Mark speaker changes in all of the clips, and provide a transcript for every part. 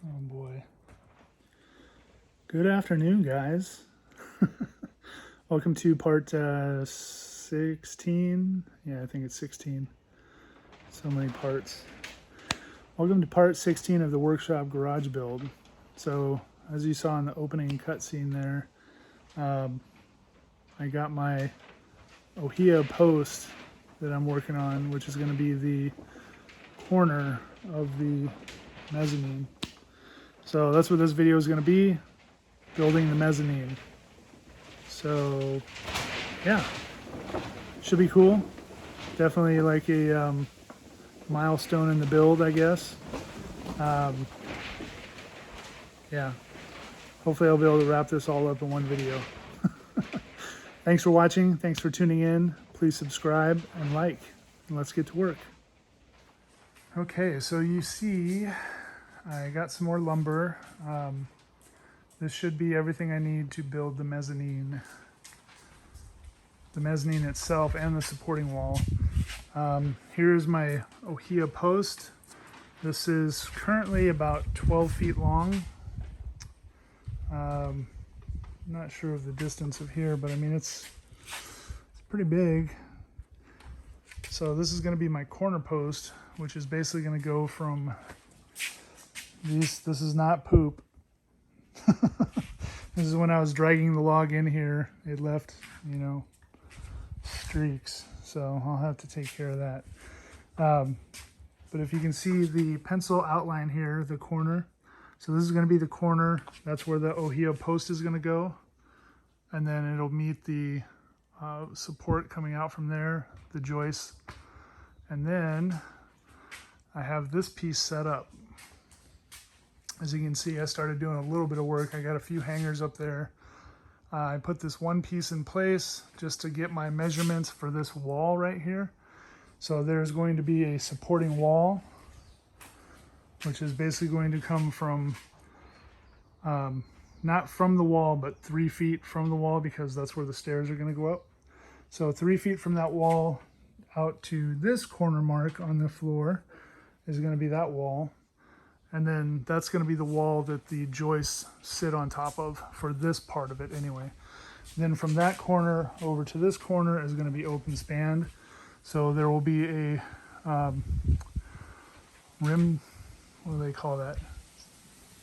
Speaker 1: Oh boy. Good afternoon, guys. Welcome to part 16. Yeah, I think it's 16. So many parts. Welcome to part 16 of the workshop garage build. So, as you saw in the opening cutscene there, I got my Ohia post that I'm working on, which is going to be the corner of the mezzanine. So that's what this video is going to be, building the mezzanine. So yeah, should be cool. Definitely like a milestone in the build, I guess. Yeah, hopefully I'll be able to wrap this all up in one video. Thanks for watching. Thanks for tuning in. Please subscribe and like, and let's get to work. Okay, so you see I got some more lumber. This should be everything I need to build the mezzanine. The mezzanine itself and the supporting wall. Here's my Ohia post. This is currently about 12 feet long. Not sure of the distance of here, but I mean it's pretty big. So this is going to be my corner post, which is basically going to go from these. This is not poop. This is when I was dragging the log in here. It left, streaks. So I'll have to take care of that. But if you can see the pencil outline here, the corner. So this is going to be the corner. That's where the Ohia post is going to go. And then it'll meet the support coming out from there, the joists. And then I have this piece set up. As you can see, I started doing a little bit of work. I got a few hangers up there. I put this one piece in place just to get my measurements for this wall right here. So there's going to be a supporting wall, which is basically going to come from, not from the wall, but 3 feet from the wall, because that's where the stairs are going to go up. So 3 feet from that wall out to this corner mark on the floor is going to be that wall. And then that's going to be the wall that the joists sit on top of for this part of it anyway. Then from that corner over to this corner is going to be open spanned. So there will be a rim, what do they call that?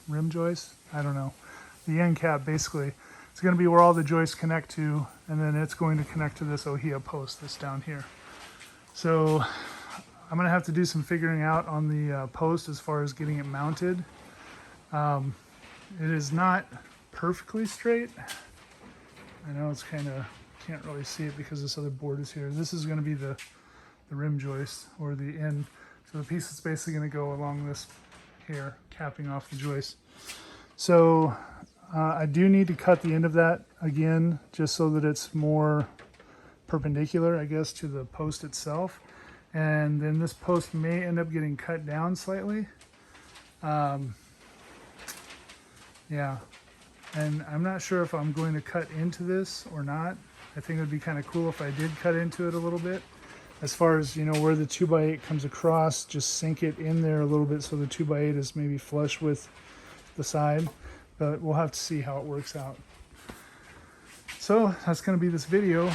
Speaker 1: Rim joist? I don't know. The end cap basically. It's going to be where all the joists connect to, and then it's going to connect to this Ohia post that's down here. So I'm going to have to do some figuring out on the post as far as getting it mounted. It is not perfectly straight. I know it's kind of, can't really see it because this other board is here. This is going to be the rim joist, or the end. So the piece is basically going to go along this here, capping off the joist. So I do need to cut the end of that again, just so that it's more perpendicular, I guess, to the post itself. And then this post may end up getting cut down slightly. Yeah, and I'm not sure if I'm going to cut into this or not. I think it would be kind of cool if I did cut into it a little bit. As far as, where the 2x8 comes across, just sink it in there a little bit so the 2x8 is maybe flush with the side. But we'll have to see how it works out. So that's going to be this video.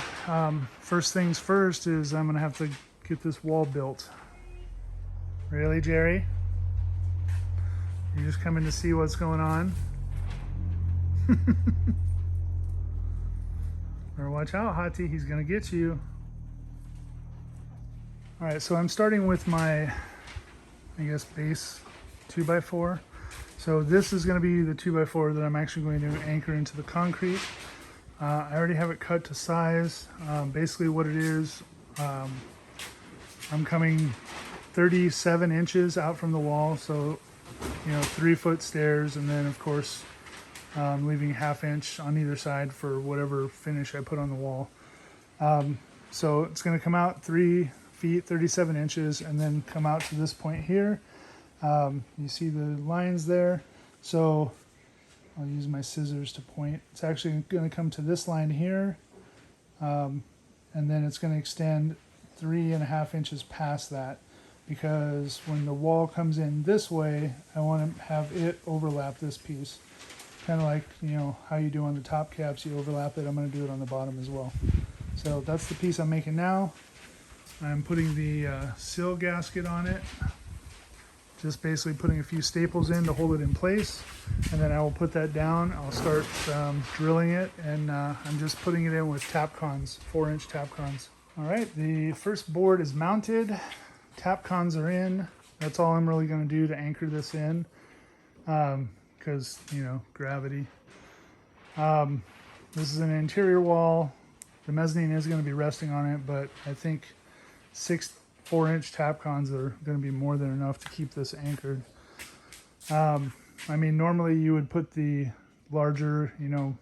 Speaker 1: First things first is I'm going to have to get this wall built. Really, Jerry? You're just coming to see what's going on? Better watch out, Hati. He's going to get you. All right, so I'm starting with my, I guess, base 2x4. So this is going to be the 2x4 that I'm actually going to anchor into the concrete. I already have it cut to size. Basically what it is, I'm coming 37 inches out from the wall. So, 3-foot stairs, and then of course, leaving 1/2 inch on either side for whatever finish I put on the wall. So it's going to come out 3 feet, 37 inches, and then come out to this point here. You see the lines there. So I'll use my scissors to point. It's actually going to come to this line here, and then it's going to extend 3.5 inches past that. because when the wall comes in this way, I want to have it overlap this piece. Kind of like, you know, how you do on the top caps, you overlap it. I'm going to do it on the bottom as well. So that's the piece I'm making now. I'm putting the sill gasket on it. Just basically putting a few staples in to hold it in place. And then I will put that down. I'll start drilling it, and I'm just putting it in with Tapcons, 4-inch Tapcons. All right, the first board is mounted. Tapcons are in. That's all I'm really going to do to anchor this in, because, you know, gravity. This is an interior wall. The mezzanine is going to be resting on it, but I think 6 4-inch Tapcons are going to be more than enough to keep this anchored. I mean, normally you would put the larger, you know,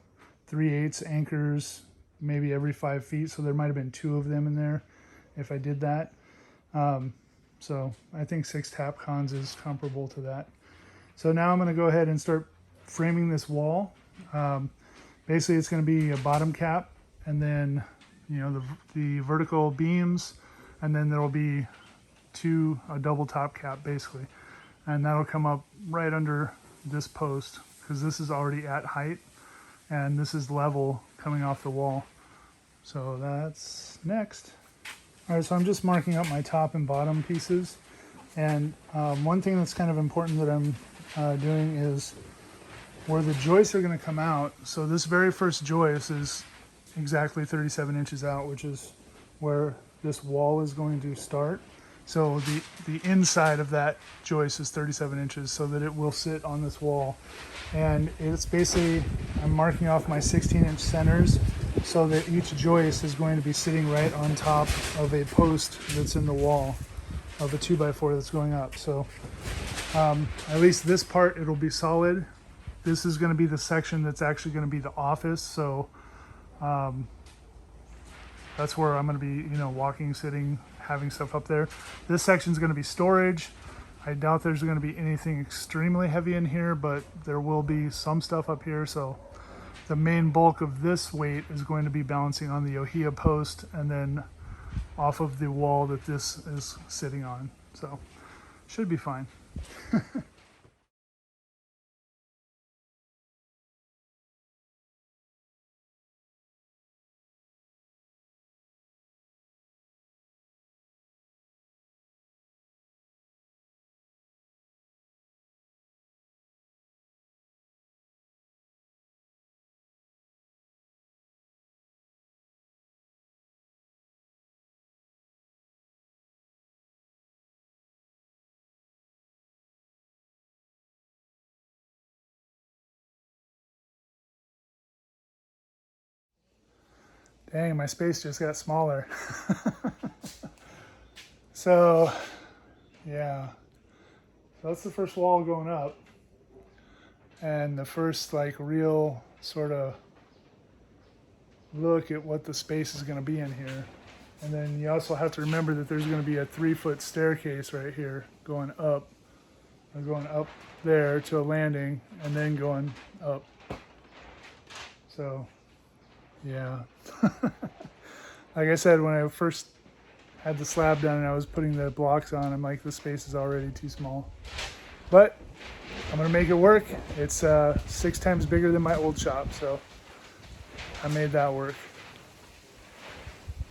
Speaker 1: 3/8 anchors maybe every 5 feet, so there might have been 2 of them in there if I did that. So I think 6 Tapcons is comparable to that. So now I'm going to go ahead and start framing this wall. Basically it's going to be a bottom cap, and then, you know, the vertical beams, and then there will be a double top cap basically, and that'll come up right under this post, because this is already at height and this is level coming off the wall. So that's next. All right, so I'm just marking up my top and bottom pieces, and one thing that's kind of important that I'm doing is where the joists are going to come out. So this very first joist is exactly 37 inches out, which is where this wall is going to start. So the inside of that joist is 37 inches so that it will sit on this wall. And it's basically, I'm marking off my 16-inch centers so that each joist is going to be sitting right on top of a post that's in the wall of a 2x4 that's going up. So at least this part, it'll be solid. This is going to be the section that's actually going to be the office. So that's where I'm going to be, you know, walking, sitting, having stuff up there. This section is going to be storage. I doubt there's going to be anything extremely heavy in here, but there will be some stuff up here. So the main bulk of this weight is going to be balancing on the Ohia post and then off of the wall that this is sitting on. So should be fine. Dang, my space just got smaller. So, yeah. So that's the first wall going up. And the first, like, real sort of look at what the space is going to be in here. And then you also have to remember that there's going to be a 3-foot staircase right here going up. I'm going up there to a landing and then going up. So, yeah. Like I said, when I first had the slab done and I was putting the blocks on, I'm like, the space is already too small. But I'm going to make it work. It's 6 times bigger than my old shop, so I made that work.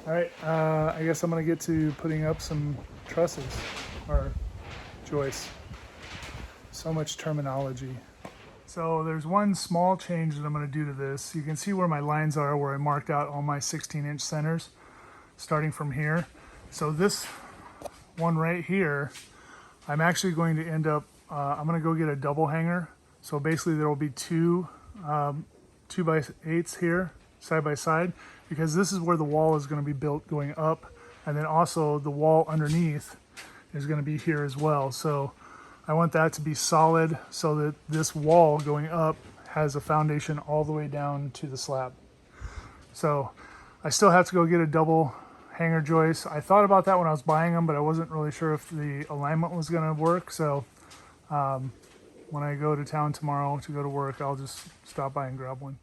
Speaker 1: All right, I guess I'm going to get to putting up some trusses or joists. So much terminology. So there's one small change that I'm going to do to this. You can see where my lines are, where I marked out all my 16-inch centers starting from here. So this one right here, I'm actually going to end up, I'm going to go get a double hanger. So basically there will be 2 2x8s here side by side, because this is where the wall is going to be built going up, and then also the wall underneath is going to be here as well. So I want that to be solid so that this wall going up has a foundation all the way down to the slab. So I still have to go get a double hanger joist. I thought about that when I was buying them, but I wasn't really sure if the alignment was going to work. So when I go to town tomorrow to go to work, I'll just stop by and grab one.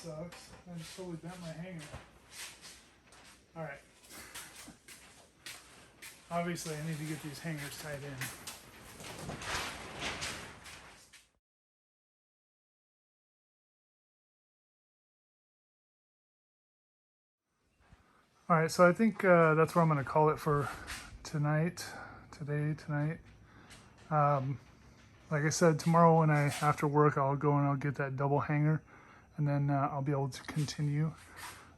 Speaker 1: sucks. I just totally bent my hanger. All right. Obviously, I need to get these hangers tied in. All right, so I think that's where I'm going to call it for tonight. Like I said, tomorrow after work, I'll go and I'll get that double hanger, and then I'll be able to continue.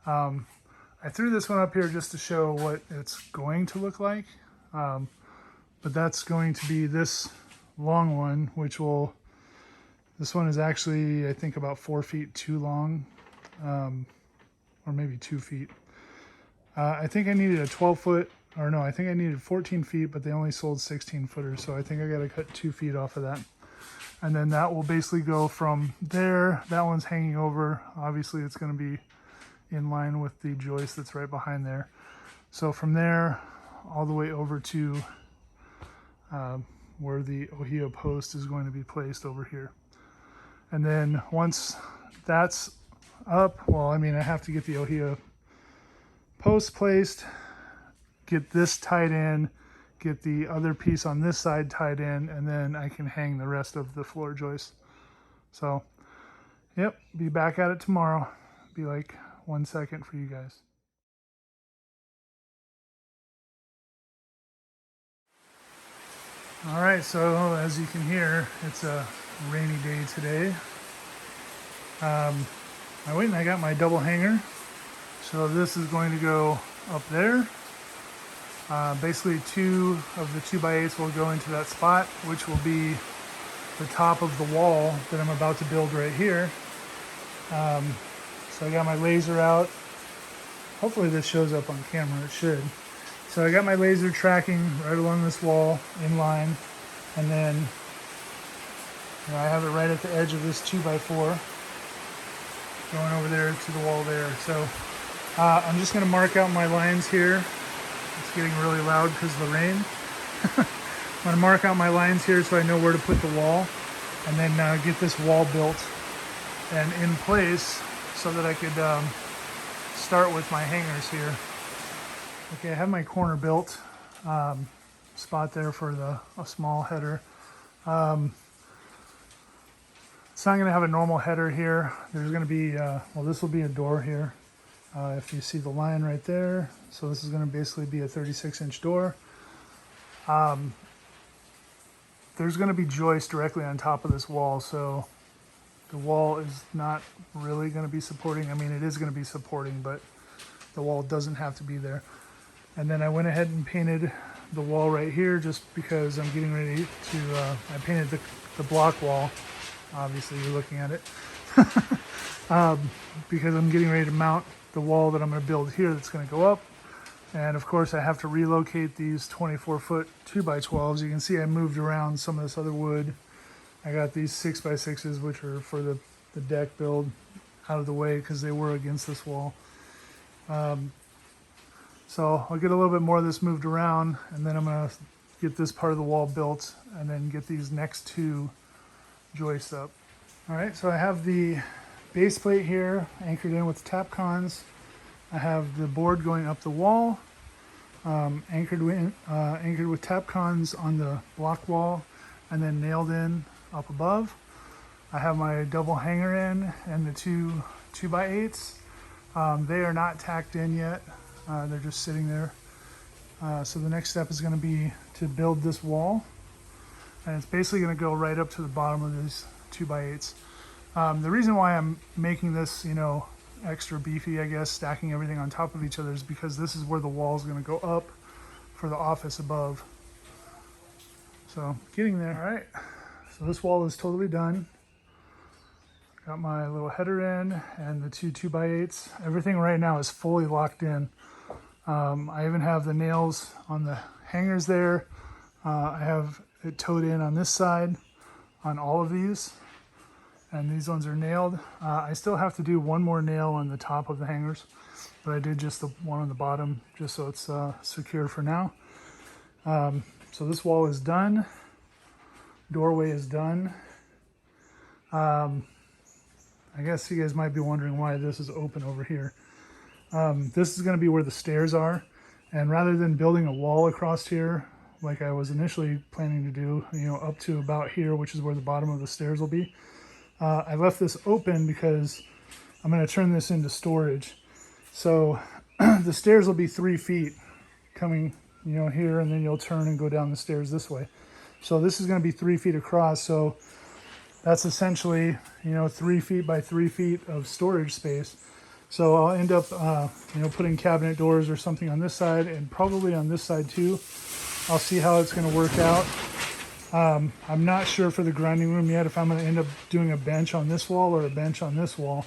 Speaker 1: I threw this one up here just to show what it's going to look like, but that's going to be this long one, this one is actually, I think, about 4 feet too long, or maybe 2 feet. I think I needed a 12-foot, or no, I think I needed 14 feet, but they only sold 16 footers, so I think I got to cut 2 feet off of that. And then that will basically go from there. That one's hanging over. Obviously, it's going to be in line with the joist that's right behind there. So from there, all the way over to where the Ohio post is going to be placed over here. And then once that's up, well, I mean, I have to get the Ohio post placed, get this tied in, get the other piece on this side tied in, and then I can hang the rest of the floor joist. So, yep, be back at it tomorrow. Be like 1 second for you guys. All right, so as you can hear, it's a rainy day today. I went and I got my double hanger. So this is going to go up there. Basically 2 of the 2x8s will go into that spot, which will be the top of the wall that I'm about to build right here. So I got my laser out. Hopefully this shows up on camera, it should. So I got my laser tracking right along this wall in line, and then I have it right at the edge of this 2x4 going over there to the wall there. So I'm just going to mark out my lines here. It's getting really loud because of the rain. I'm going to mark out my lines here so I know where to put the wall, and then get this wall built and in place so that I could start with my hangers here. Okay, I have my corner built, spot there for a small header. It's not going to have a normal header here. There's going to be, well, this will be a door here. If you see the line right there. So this is going to basically be a 36-inch door. There's going to be joists directly on top of this wall, so the wall is not really going to be supporting. I mean, it is going to be supporting, but the wall doesn't have to be there. And then I went ahead and painted the wall right here just because I'm getting ready to, I painted the block wall. Obviously, you're looking at it. Because I'm getting ready to mount the wall that I'm going to build here that's going to go up. And of course I have to relocate these 24-foot 2x12s. You can see I moved around some of this other wood. I got these 6x6s, which are for the deck build, out of the way because they were against this wall. So I'll get a little bit more of this moved around, and then I'm going to get this part of the wall built and then get these next 2 joists up. All right, so I have the base plate here anchored in with tap cons. I have the board going up the wall, anchored with tap cons on the block wall, and then nailed in up above. I have my double hanger in and the 2 2x8s. They are not tacked in yet. They're just sitting there. So the next step is going to be to build this wall, and it's basically going to go right up to the bottom of these 2x8s. The reason why I'm making this, extra beefy, I guess, stacking everything on top of each other, is because this is where the wall is going to go up for the office above. So getting there. All right, so this wall is totally done. Got my little header in and the 2 2x8s. Everything right now is fully locked in. I even have the nails on the hangers there. I have it towed in on this side on all of these, and these ones are nailed. I still have to do one more nail on the top of the hangers, but I did just the one on the bottom just so it's secure for now. So this wall is done. Doorway is done. I guess you guys might be wondering why this is open over here. This is going to be where the stairs are, and rather than building a wall across here like I was initially planning to do, you know, up to about here, which is where the bottom of the stairs will be, I left this open because I'm going to turn this into storage. So the stairs will be 3 feet coming, you know, here, and then you'll turn and go down the stairs this way. So this is going to be 3 feet across. So that's essentially, you know, 3 feet by 3 feet of storage space. So I'll end up, you know, putting cabinet doors or something on this side, and probably on this side too. I'll see how it's going to work out. I'm not sure for the grinding room yet if I'm going to end up doing a bench on this wall or a bench on this wall.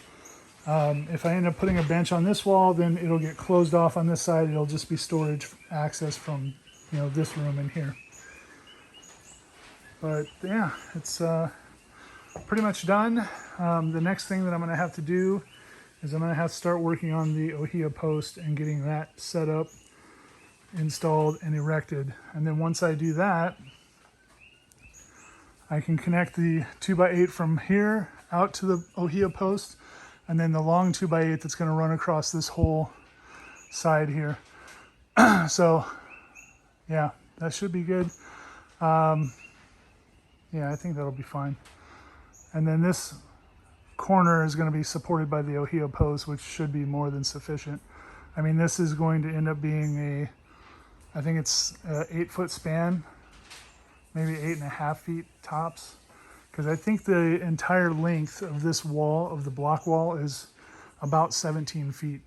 Speaker 1: If I end up putting a bench on this wall, then it'll get closed off on this side. It'll just be storage access from, you know, this room in here. But yeah, it's pretty much done. The next thing that I'm going to have to do is I'm going to have to start working on the ohia post and getting that set up, installed, and erected. And then once I do that, I can connect the 2x8 from here out to the ohia post, and then the long 2x8 that's going to run across this whole side here. So yeah, that should be good. Yeah, I think that'll be fine. And then this corner is going to be supported by the ohia post, which should be more than sufficient. I mean, this is going to end up being I think it's an 8-foot span, maybe 8.5 feet tops. Because I think the entire length of this wall, of the block wall, is about 17 feet.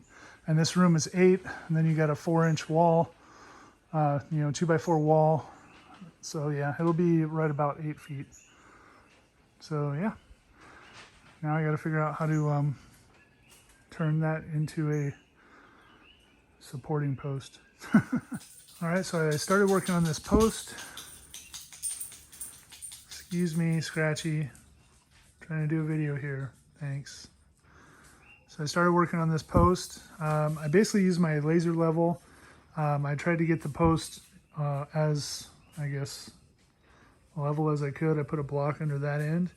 Speaker 1: And this room is 8, and then you got a 4-inch wall, you know, 2x4 wall. So yeah, it'll be right about 8 feet. So yeah, now I got to figure out how to turn that into a supporting post. All right, so I started working on this post. Excuse me, Scratchy. Trying to do a video here. Thanks. So I started working on this post. I basically used my laser level. I tried to get the post as, I guess, level as I could. I put a block under that end,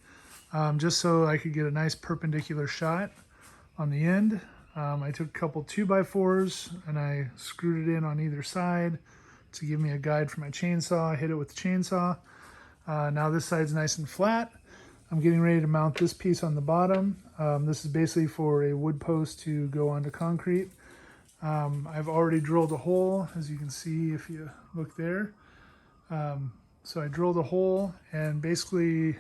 Speaker 1: just so I could get a nice perpendicular shot on the end. I took a couple 2x4s and I screwed it in on either side to give me a guide for my chainsaw. I hit it with the chainsaw. Now this side's nice and flat. I'm getting ready to mount this piece on the bottom. This is basically for a wood post to go onto concrete. I've already drilled a hole, as you can see if you look there. So I drilled a hole, and basically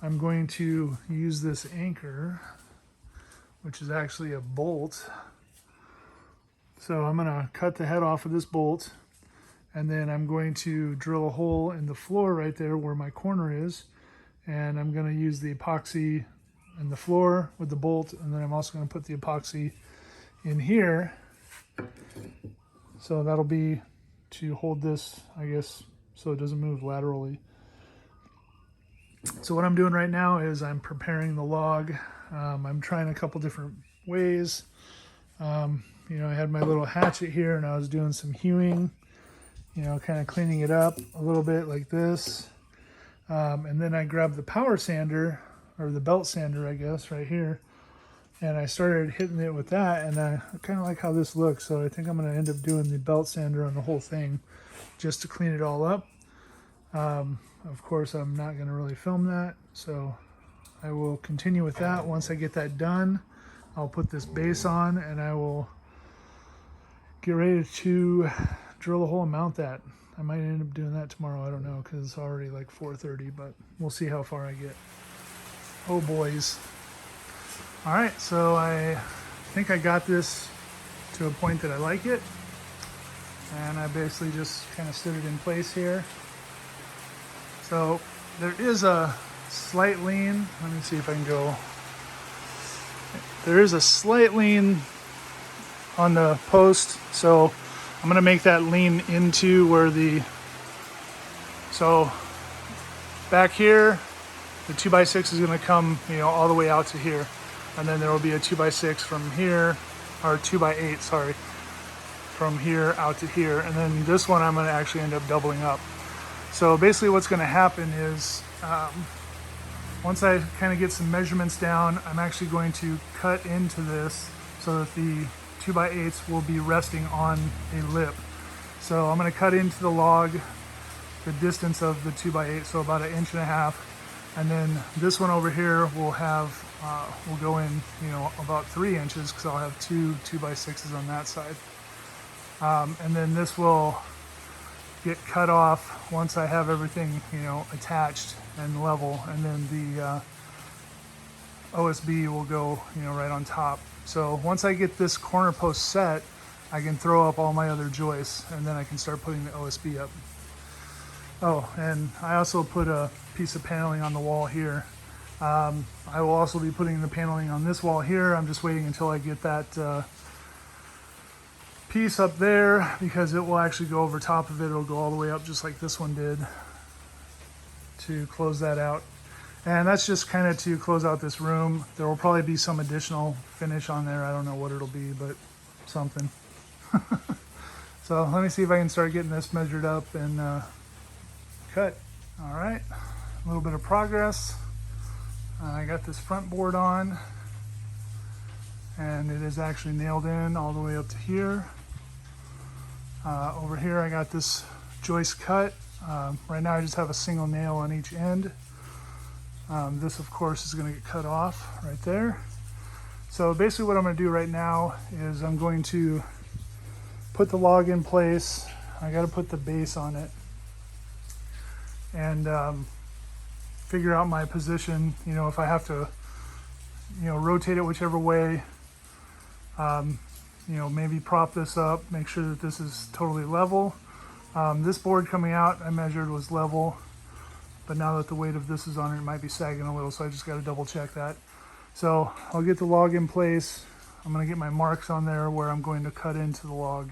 Speaker 1: I'm going to use this anchor, which is actually a bolt. So I'm going to cut the head off of this bolt, and then I'm going to drill a hole in the floor right there where my corner is, and I'm going to use the epoxy in the floor with the bolt, and then I'm also going to put the epoxy in here. So that'll be to hold this, I guess, so it doesn't move laterally. So what I'm doing right now is I'm preparing the log. I'm trying a couple different ways. You know, I had my little hatchet here and I was doing some hewing, you know, kind of cleaning it up a little bit like this. And then I grabbed the power sander, or the belt sander, I guess, right here. And I started hitting it with that, and I kind of like how this looks. So I think I'm going to end up doing the belt sander on the whole thing just to clean it all up. Of course, I'm not going to really film that, so I will continue with that. Once I get that done, I'll put this base on, and I will get ready to drill a hole and mount that. I might end up doing that tomorrow. I don't know, because it's already like 4:30, but we'll see how far I get. Oh, boys. All right, so I think I got this to a point that I like it. And I basically just kind of stood it in place here. So there is a slight lean. Let me see if I can go. There is a slight lean on the post. So I'm going to make that lean into where so back here, the 2x6 is going to come, you know, all the way out to here. And then there will be a 2x6 from here, or 2x8, sorry, from here out to here. And then this one I'm going to actually end up doubling up. So basically what's going to happen is once I kind of get some measurements down, I'm actually going to cut into this so that the 2x8s will be resting on a lip. So I'm going to cut into the log the distance of the 2x8, so about 1.5 inches, and then this one over here will have will go in, you know, about 3 inches because I'll have two 2x6s on that side, and then this will get cut off once I have everything, you know, attached and level, and then the OSB will go, you know, right on top. So once I get this corner post set, I can throw up all my other joists, and then I can start putting the OSB up. Oh, and I also put a piece of paneling on the wall here. I will also be putting the paneling on this wall here. I'm just waiting until I get that piece up there, because it will actually go over top of it. It'll go all the way up just like this one did to close that out. And that's just kind of to close out this room. There will probably be some additional finish on there. I don't know what it'll be, but something. So let me see if I can start getting this measured up and cut. All right, a little bit of progress. I got this front board on, and it is actually nailed in all the way up to here. Over here I got this joist cut. Right now I just have a single nail on each end. This of course is going to get cut off right there. So basically what I'm going to do right now is I'm going to put the log in place. I got to put the base on it and figure out my position. You know, if I have to, you know, rotate it whichever way, you know, maybe prop this up, make sure that this is totally level. This board coming out I measured was level, but now that the weight of this is on it, it might be sagging a little, so I just got to double check that. So I'll get the log in place. I'm going to get my marks on there where I'm going to cut into the log,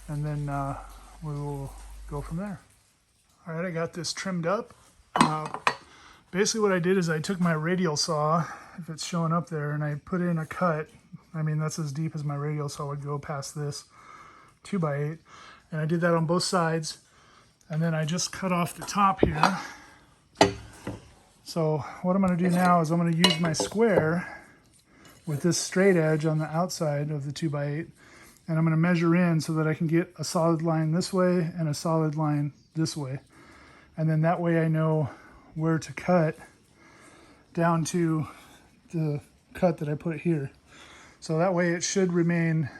Speaker 1: and then we will go from there. All right, I got this trimmed up. Basically what I did is I took my radial saw, if it's showing up there, and I put in a cut. I mean, that's as deep as my radial saw would go past this 2x8. And I did that on both sides. And then I just cut off the top here. So what I'm going to do now is I'm going to use my square with this straight edge on the outside of the 2x8. And I'm going to measure in so that I can get a solid line this way and a solid line this way. And then that way I know where to cut down to the cut that I put here. So that way it should remain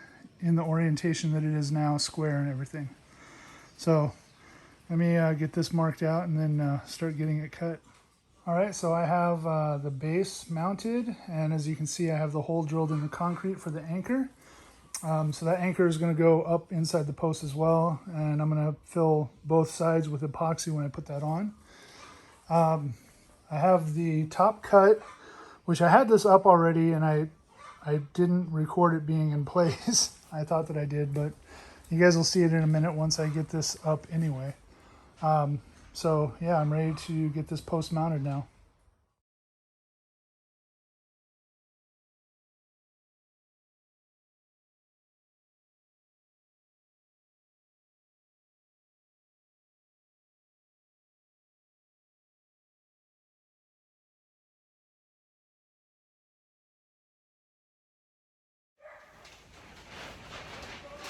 Speaker 1: in the orientation that it is now, square and everything. So let me get this marked out and then start getting it cut. All right, so I have the base mounted, and as you can see I have the hole drilled in the concrete for the anchor. So that anchor is going to go up inside the post as well, and I'm going to fill both sides with epoxy when I put that on. I have the top cut, which I had this up already, and I didn't record it being in place. I thought that I did, but you guys will see it in a minute once I get this up anyway. So yeah, I'm ready to get this post mounted now.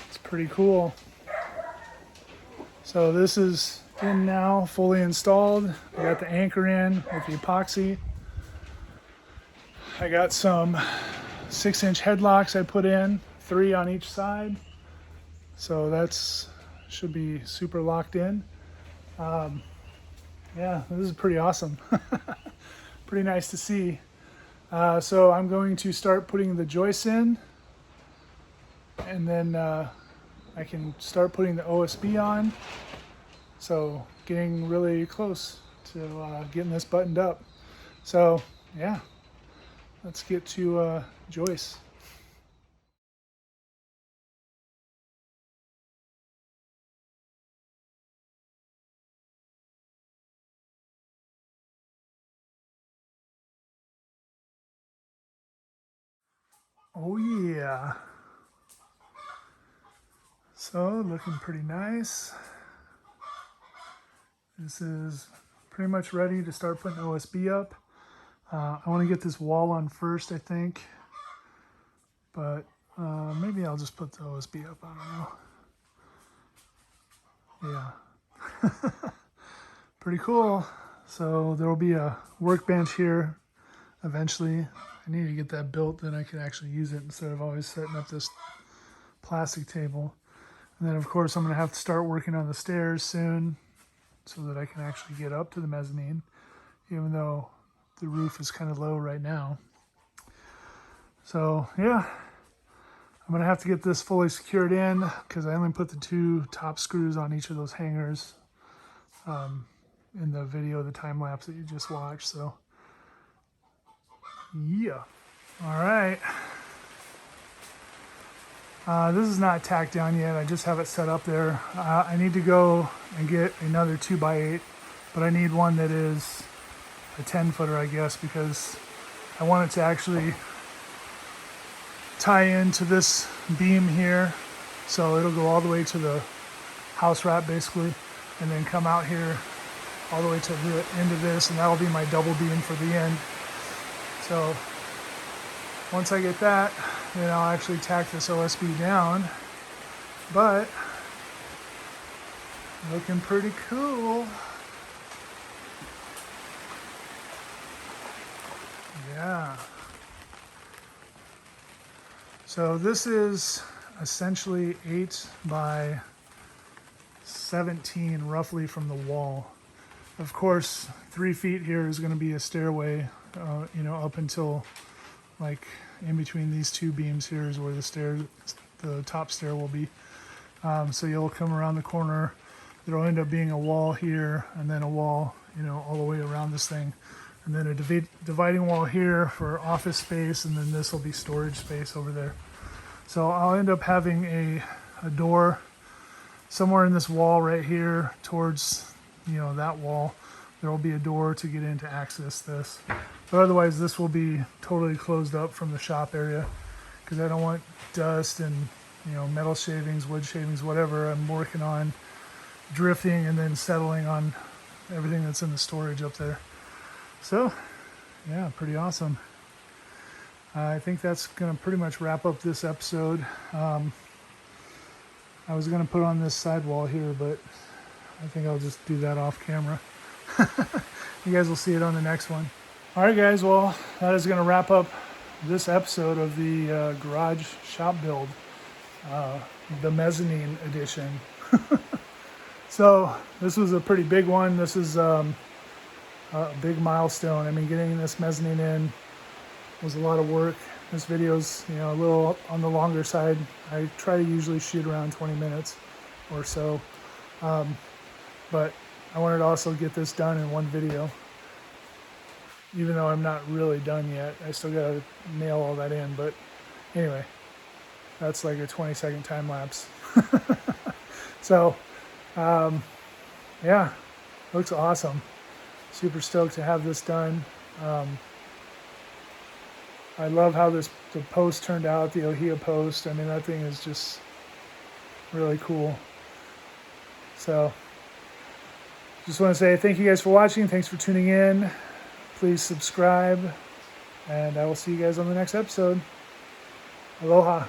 Speaker 1: It's pretty cool. So this is in now, fully installed. I got the anchor in with the epoxy. I got some 6-inch headlocks I put in, 3 on each side. So that's should be super locked in. Yeah, this is pretty awesome. Pretty nice to see. So I'm going to start putting the joists in, and then I can start putting the OSB on. So getting really close to getting this buttoned up. So yeah, let's get to joists. Oh yeah. So looking pretty nice. This is pretty much ready to start putting OSB up. I want to get this wall on first, I think, but maybe I'll just put the OSB up. I don't know. Yeah. Pretty cool. So there will be a workbench here eventually. I need to get that built, then I can actually use it instead of always setting up this plastic table. And then of course I'm going to have to start working on the stairs soon so that I can actually get up to the mezzanine, even though the roof is kind of low right now. So yeah, I'm going to have to get this fully secured in because I only put the 2 top screws on each of those hangers in the video, the time lapse that you just watched. So yeah. All right. This is not tacked down yet. I just have it set up there. I need to go and get another 2x8, but I need one that is a 10-footer, I guess, because I want it to actually tie into this beam here. So it'll go all the way to the house wrap basically, and then come out here all the way to the end of this, and that'll be my double beam for the end. So once I get that, then I'll actually tack this OSB down. But looking pretty cool. Yeah. So this is essentially 8 by 17 roughly from the wall. Of course, 3 feet here is going to be a stairway, you know, up until like in between these 2 beams here is where the top stair will be. So you'll come around the corner. There'll end up being a wall here, and then a wall, you know, all the way around this thing, and then a dividing wall here for office space, and then this will be storage space over there. So I'll end up having a door somewhere in this wall right here towards, you know, that wall. There will be a door to get in to access this. But otherwise, this will be totally closed up from the shop area because I don't want dust and, you know, metal shavings, wood shavings, whatever I'm working on drifting and then settling on everything that's in the storage up there. So, yeah, pretty awesome. I think that's going to pretty much wrap up this episode. I was going to put on this sidewall here, but I think I'll just do that off camera. You guys will see it on the next one. All right, guys. Well, that is going to wrap up this episode of the garage shop build, the mezzanine edition. So this was a pretty big one. This is a big milestone. I mean, getting this mezzanine in was a lot of work. This video's, you know, a little on the longer side. I try to usually shoot around 20 minutes or so, but I wanted to also get this done in one video. Even though I'm not really done yet, I still gotta nail all that in. But anyway, that's like a 20-second time lapse. So, yeah, looks awesome. Super stoked to have this done. I love how the post turned out, the Ohio post. I mean, that thing is just really cool. So, just want to say thank you guys for watching. Thanks for tuning in. Please subscribe, and I will see you guys on the next episode. Aloha.